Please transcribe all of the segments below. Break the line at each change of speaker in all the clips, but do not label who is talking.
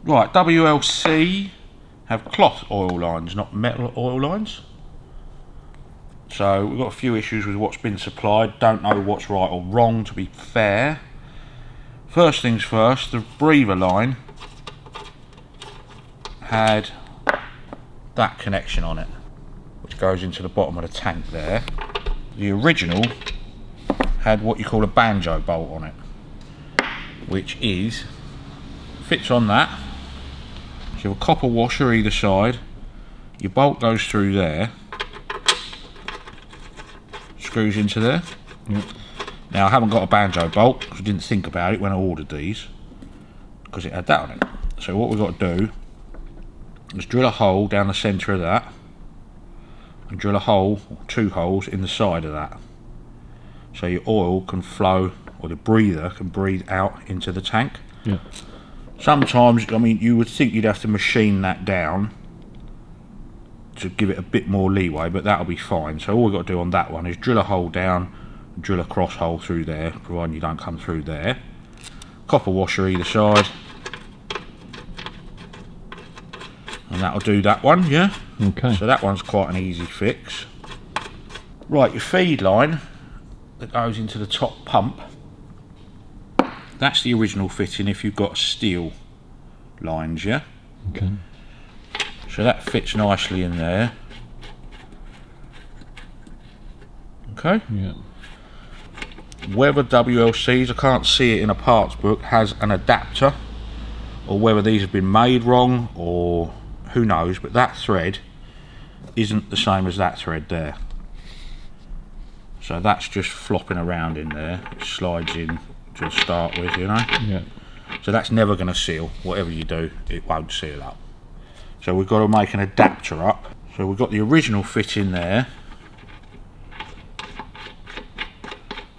Right, WLC have cloth oil lines, not metal oil lines. So we've got a few issues with what's been supplied. Don't know what's right or wrong, to be fair. First things first, the breather line had that connection on it, which goes into the bottom of the tank there. The original had what you call a banjo bolt on it, which fits on that. So you have a copper washer either side. Your bolt goes through there, screws into there. Yep. Now I haven't got a banjo bolt because I didn't think about it when I ordered these, because it had that on it. So what we've got to do is drill a hole down the centre of that, and drill a hole, or 2 holes in the side of that, so your oil can flow, or the breather can breathe out into the tank. Yeah. Sometimes, I mean, you would think you'd have to machine that down to give it a bit more leeway, but that'll be fine. So all we've got to do on that one is drill a hole down, drill a cross hole through there, providing you don't come through there. Copper washer either side, and that'll do that one. Yeah.
Okay.
So that one's quite an easy fix. Right, your feed line that goes into the top pump, that's the original fitting if you've got steel lines. Yeah.
Okay.
So that fits nicely in there. Okay.
Yeah.
Whether WLCs, I can't see it in a parts book, has an adapter, or whether these have been made wrong, or who knows, but that thread isn't the same as that thread there. So that's just flopping around in there. It slides in to start with, you know.
Yeah.
So that's never going to seal. Whatever you do, it won't seal up. So we've got to make an adapter up. So we've got the original fit in there,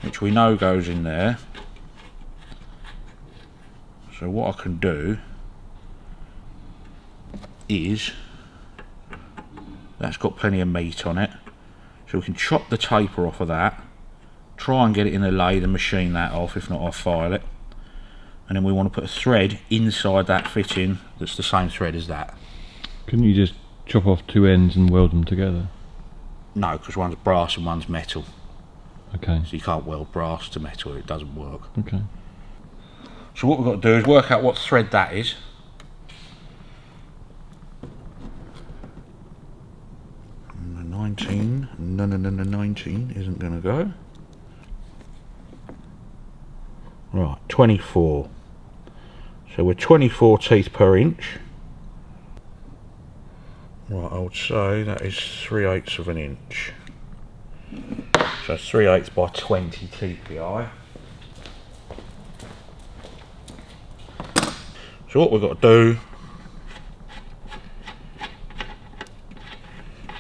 which we know goes in there. So what I can do is, that's got plenty of meat on it, so we can chop the taper off of that, try and get it in the lathe and machine that off. If not, I'll file it. And then we want to put a thread inside that fitting that's the same thread as that.
Couldn't you just chop off 2 ends and weld them together?
No, because one's brass and one's metal.
Okay.
So you can't weld brass to metal, it doesn't work.
Okay.
So what we've got to do is work out what thread that is. And the 19, no, 19 isn't going to go. Right, 24. So we're 24 teeth per inch. Right, I would say that is 3/8 of an inch. So 3/8 by 20 TPI. So what we've got to do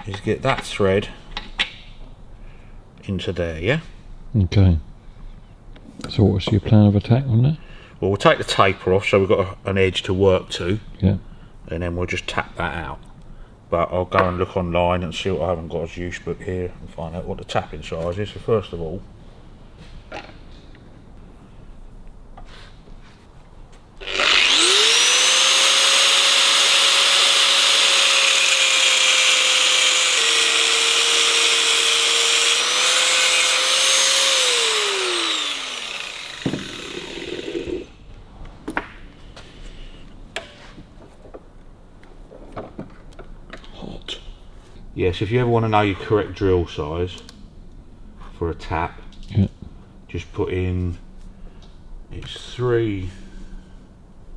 is get that thread into there, yeah?
Okay. So what's your plan of attack on that?
Well, we'll take the taper off so we've got an edge to work to.
Yeah.
And then we'll just tap that out. But I'll go and look online and see what I haven't got as use book here and find out what the tapping size is. So first of all, yes, if you ever want to know your correct drill size for a tap,
yeah,
just put in, it's 3,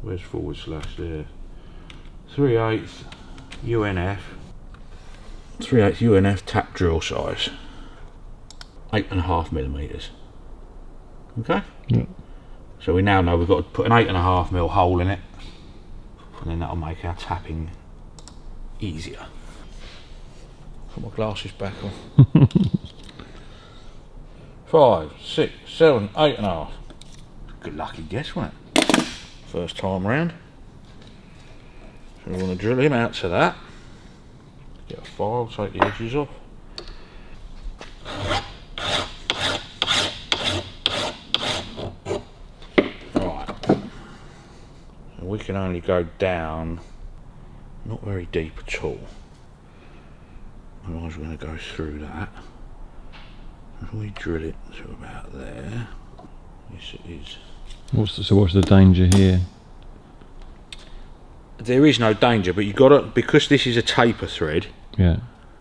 where's forward slash there, 3/8 UNF, 3/8 UNF tap drill size, 8.5 millimeters. Okay?
yeah.
So we now know we've got to put an 8.5 mil hole in it, and then that'll make our tapping easier. Put my glasses back on. 5, 6, 7, 8.5. Good lucky guess, wasn't it? First time round. So we want to drill him out to that. Get a file, take the edges off. Right. So we can only go down not very deep at all. Otherwise we're going to go through that. If we drill it to about there, yes it is.
So what's the danger here?
There is no danger, but you've got to, because this is a taper thread,
Yeah.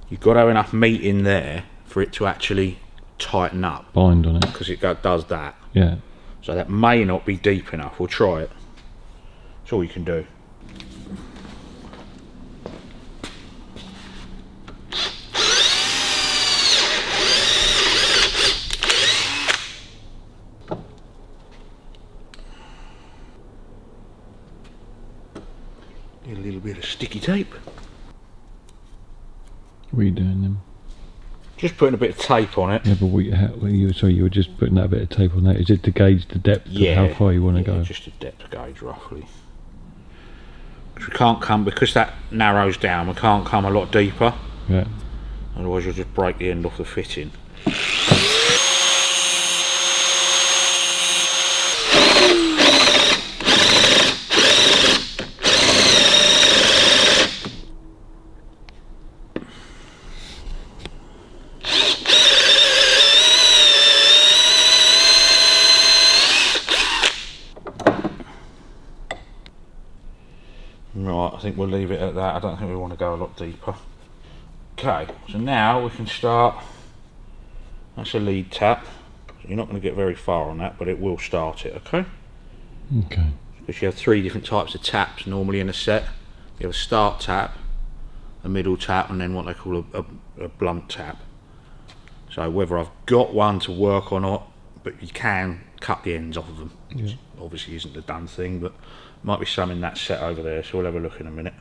you've got to have enough meat in there for it to actually tighten up.
Bind on it.
Because it does that.
Yeah.
So that may not be deep enough. We'll try it. That's all you can do. Get a little bit of sticky tape.
What are you doing then?
Just putting a bit of tape on it.
Yeah, but you were just putting that bit of tape on that. Is it to gauge the depth of how far you want to go?
Just a depth gauge roughly. Because we can't come, because that narrows down, we can't come a lot deeper.
Yeah.
Otherwise you'll just break the end off the fitting. Right, I think we'll leave it at that. I don't think we want to go a lot deeper. Okay, so now we can start. That's a lead tap. So you're not going to get very far on that, but it will start it, okay?
Okay.
Because you have 3 different types of taps normally in a set. You have a start tap, a middle tap, and then what they call a blunt tap. So whether I've got one to work or not, but you can cut the ends off of them.
Yeah.
Which obviously isn't the done thing, but might be some in that set over there, so we'll have a look in a minute.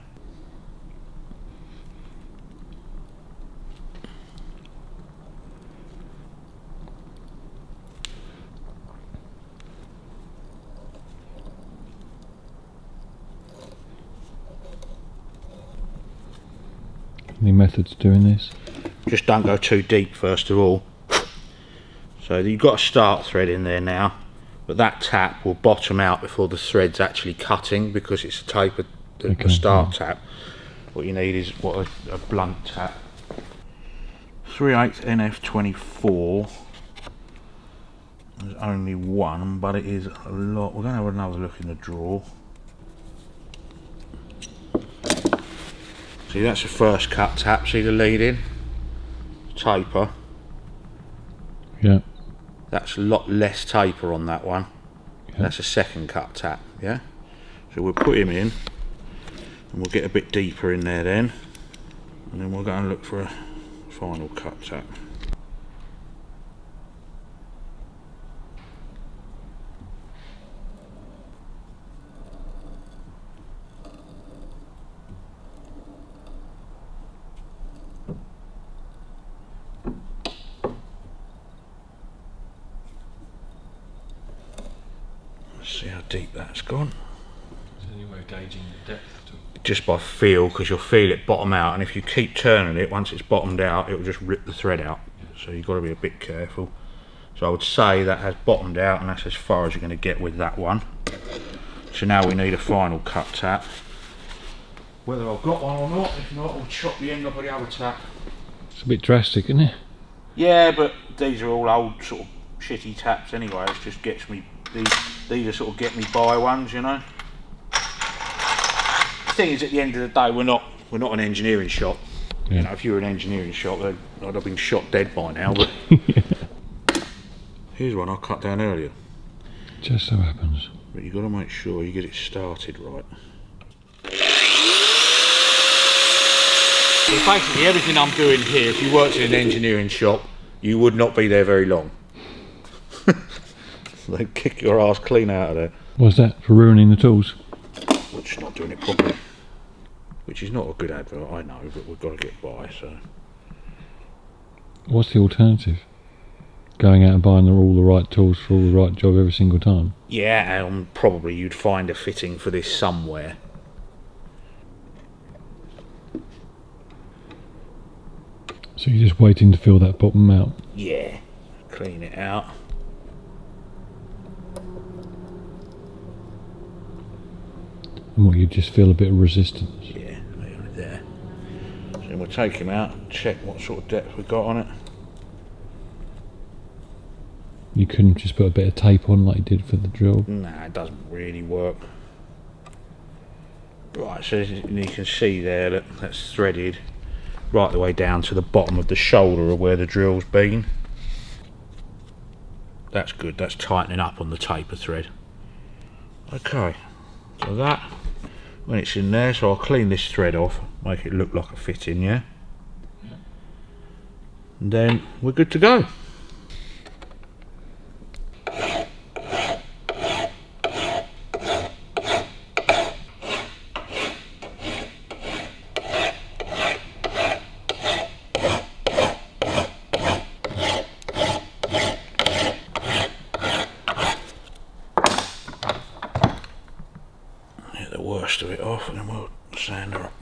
Any methods doing this?
Just don't go too deep first of all. So you've got a start thread in there now, but that tap will bottom out before the thread's actually cutting because it's a taper, a start tap. What you need is a blunt tap. 3/8 NF24. There's only one, but it is a lot. We're going to have another look in the drawer. See, that's the first cut tap. See the lead in? Taper.
Yeah.
That's a lot less taper on that one.
Yeah.
That's a second cut tap, yeah? So we'll put him in and we'll get a bit deeper in there then, and then we'll go and look for a final cut tap. See how deep that's gone.
Is there any way of gauging the depth?
Just by feel, because you'll feel it bottom out, and if you keep turning it, once it's bottomed out, it will just rip the thread out. So you've got to be a bit careful. So I would say that has bottomed out, and that's as far as you're going to get with that one. So now we need a final cut tap. Whether I've got one or not, if not, I'll chop the end off of the other tap.
It's a bit drastic, isn't it?
Yeah, but these are all old sort of shitty taps anyway. It just gets me. These are sort of get me by ones, you know. The thing is, at the end of the day, we're not an engineering shop.
Yeah.
You know, if you were an engineering shop, I'd have been shot dead by now. But
Yeah.
Here's one I cut down earlier.
Just so happens.
But you've got to make sure you get it started right. So basically, everything I'm doing here, if you worked in an engineering shop, you would not be there very long. They'd kick your ass clean out of there.
What's that? For ruining the tools?
We're just not doing it properly. Which is not a good advert, I know, but we've got to get by, so.
What's the alternative? Going out and buying all the right tools for all the right job every single time?
Yeah, probably you'd find a fitting for this somewhere.
So you're just waiting to fill that bottom out?
Yeah, clean it out.
And what, you just feel a bit of resistance?
Yeah, there. So we'll take him out and check what sort of depth we got on it.
You couldn't just put a bit of tape on like you did for the drill?
Nah, it doesn't really work. Right, so you can see there that that's threaded right the way down to the bottom of the shoulder of where the drill's been. That's good, that's tightening up on the taper thread. Okay, so that, when it's in there, so I'll clean this thread off, make it look like a fitting, yeah? And then we're good to go. The worst of it off and then we'll sand her up.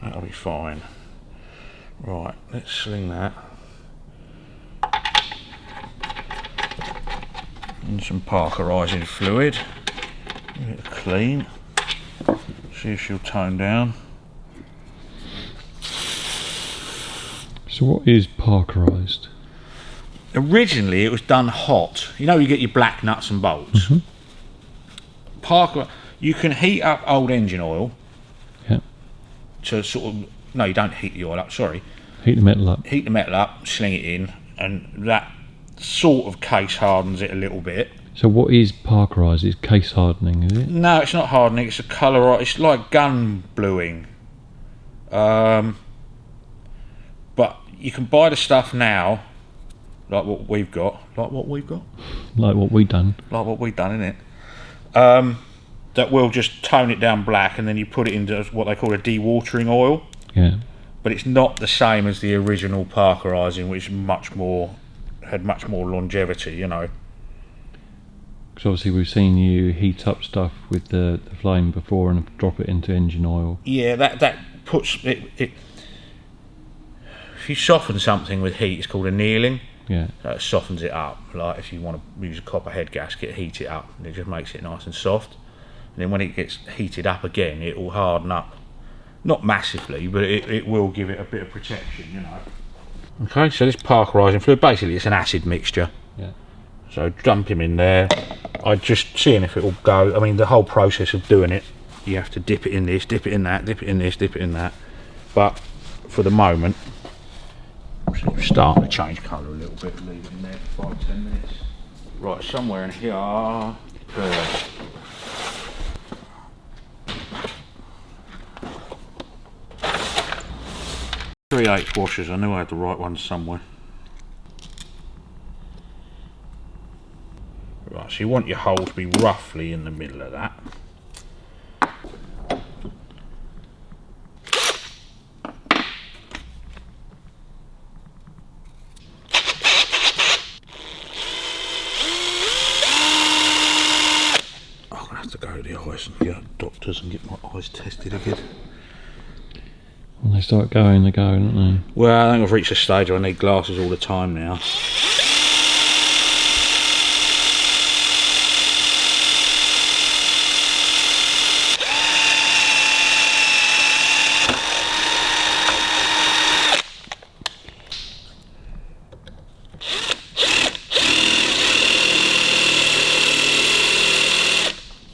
That'll be fine. Right, let's sling that. And some parkerising fluid. Give it a clean. See if she'll tone down.
So what is parkerised?
Originally it was done hot. You know, you get your black nuts and bolts. You can heat up old engine oil.
Yeah.
To sort of, no, you don't heat the oil up, sorry.
Heat the metal up.
Heat the metal up, sling it in, and that sort of case hardens it a little bit.
So what is parkerised? It's case hardening, is it?
No, it's not hardening, it's a colour, it's like gun bluing. But you can buy the stuff now, like what we've got. Like what we've got?
Like what we done.
Like what we've done, innit? That will just tone it down black, and then you put it into what they call a dewatering oil.
Yeah.
But it's not the same as the original parkerising, which had much more longevity, you know.
Because obviously we've seen you heat up stuff with the flame before and drop it into engine oil.
Yeah, that puts it. If you soften something with heat, it's called annealing.
Yeah.
It softens it up. Like if you want to use a copper head gasket, heat it up, and it just makes it nice and soft. And then when it gets heated up again, it will harden up. Not massively, but it will give it a bit of protection, you know. Okay, so this parkerising fluid, basically it's an acid mixture.
Yeah.
So dump him in there. I'm just seeing if it will go. I mean, the whole process of doing it, you have to dip it in this, dip it in that, dip it in this, dip it in that. But for the moment, it's starting to change colour a little bit. Leave it in there for 5-10 minutes. Right, somewhere in here. 3/8 washers. I knew I had the right ones somewhere. Right, so you want your hole to be roughly in the middle of that. I'm gonna have to go to the eyes and get doctors and get my eyes tested again.
When they start going, they go, don't they?
Well, I think I've reached a stage where I need glasses all the time now.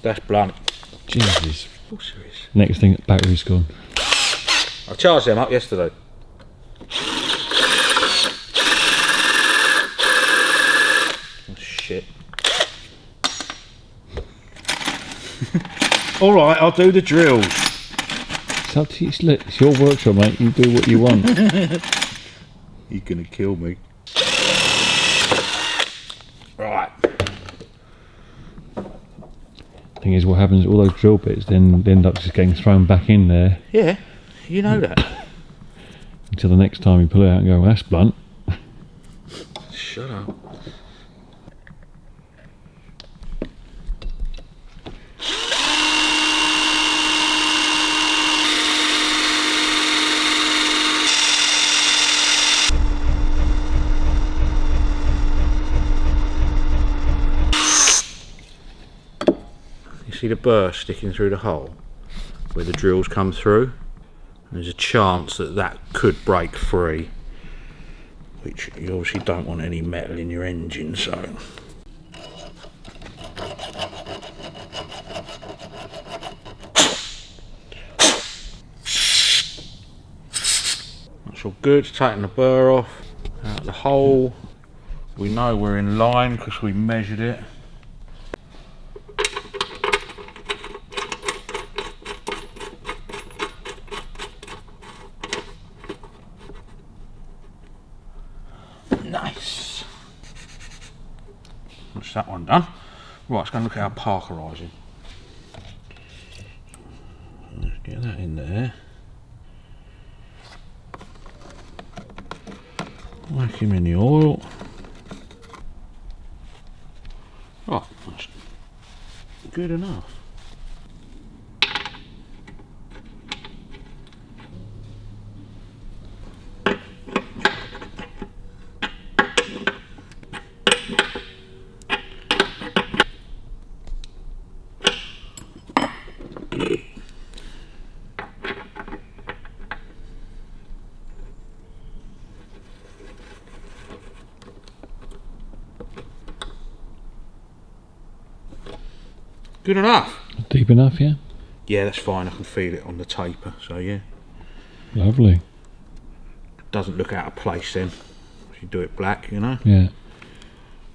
That's blunt.
Jesus.
Of course there is.
Next thing, battery's gone.
I charged them up yesterday. All right, I'll do the drills.
It's up to you. It's your workshop, mate. You do what you want.
You're gonna kill me. Right.
Thing is, what happens? All those drill bits then end up just getting thrown back in there.
Yeah, you know that.
Until the next time you pull it out and go, well, that's blunt.
Shut up. See the burr sticking through the hole where the drills come through? There's a chance that that could break free, which you obviously don't want any metal in your engine, so that's all good. Taking the burr off out the hole. We know we're in line because we measured it. Nice. That's that one done. Right, let's go and look at our parkerising. Let's get that in there. Whack him in the oil. Right, that's good enough. Good enough.
Deep enough, yeah?
Yeah, that's fine. I can feel it on the taper, so yeah.
Lovely.
Doesn't look out of place then if you do it black, you know.
Yeah.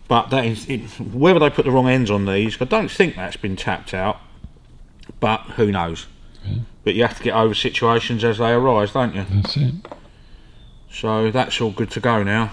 But that is it. Whether they put the wrong ends on these, I don't think that's been tapped out, but who knows.
Yeah.
But you have to get over situations as they arise, don't you?
That's it.
So that's all good to go now.